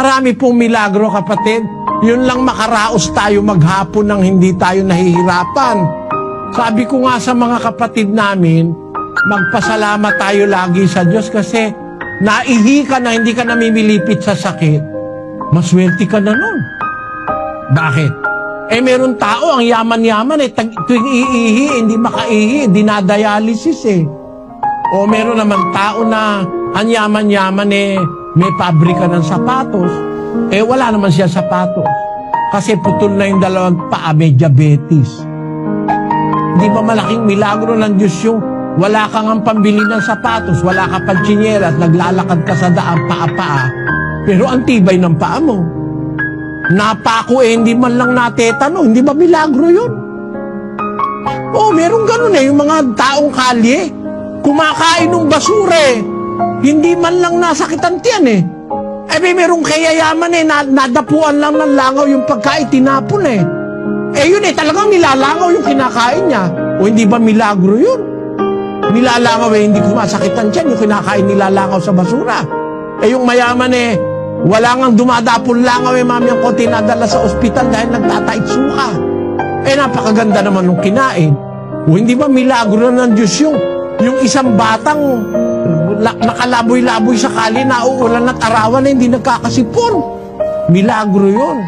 Marami pong milagro, kapatid. Yun lang makaraos tayo maghapon nang hindi tayo nahihirapan. Sabi ko nga sa mga kapatid namin, magpasalamat tayo lagi sa Diyos kasi naihi ka na, hindi ka namimilipit sa sakit. Maswerte ka na nun. Bakit? Meron tao, ang yaman-yaman tuwing iihi, hindi makaihi, dinadialysis O meron naman tao na ang yaman-yaman may pabrika ng sapatos. Wala naman siya sapatos. Kasi putol na yung dalawang paa, may diabetes. Di ba malaking milagro ng Diyos yung wala kang ang pambili ng sapatos, wala ka pang tsinelas, naglalakad ka sa daan paa-paa, pero ang tibay ng paa mo. Napako hindi man lang natetano, hindi ba milagro yun? Meron ganun yung mga taong kalye, kumakain ng basura hindi man lang nasakitan tiyan merong kayayaman nadapuan lang ng langaw yung pagkain, tinapon yun talagang nilalangaw yung kinakain niya. Hindi ba milagro yun? Nilalangaw hindi kumasakitan tiyan, yung kinakain nilalangaw sa basura. Yung mayaman wala ngang dumadapon langaw mami ang konti nadala sa ospital dahil nagtatait suka. Napakaganda naman nung kinain. Hindi ba milagro ng Diyos yung isang batang nakalaboy-laboy sa kali, nauulan at arawan hindi nagkakasipon. Milagro yun.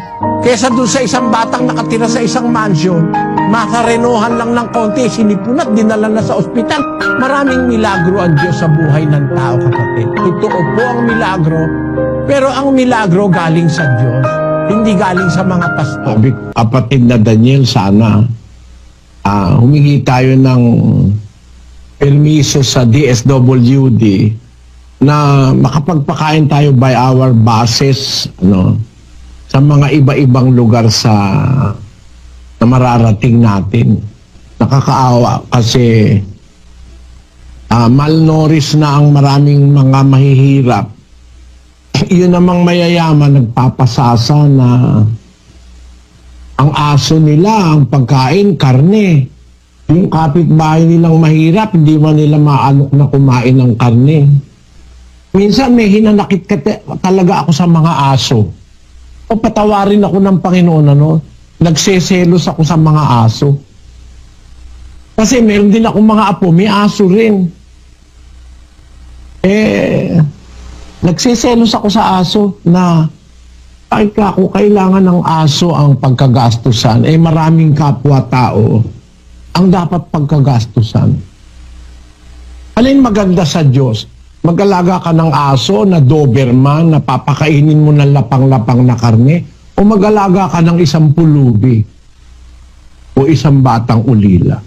Kesa doon sa isang batang nakatira sa isang mansion, makarenohan lang ng konti, sinipon at dinala na sa ospital. Maraming milagro ang Diyos sa buhay ng tao, kapatid. Totoo po ang milagro, pero ang milagro galing sa Diyos, hindi galing sa mga pastor. Kapatid na Daniel, sana humingi tayo ng permiso sa DSWD na makapagpakain tayo by our buses sa mga iba-ibang lugar na mararating natin. Nakakaawa kasi malnourished na ang maraming mga mahihirap. Yun namang mayayaman nagpapasasa na ang aso nila, ang pagkain, karne. Yung kapitbahay nilang mahirap, hindi man nila maalok na kumain ng karne. Minsan may hinanakit talaga ako sa mga aso. Patawarin ako ng Panginoon, nagseselos ako sa mga aso. Kasi meron din ako mga apo, may aso rin. Nagseselos ako sa aso na kahit ako kailangan ng aso ang pagkagastusan, maraming kapwa-tao ang dapat pagkagastusan. Alin maganda sa Diyos? Mag-alaga ka ng aso na Doberman na papakainin mo ng lapang-lapang na karne o mag-alaga ka ng isang pulubi o isang batang ulila?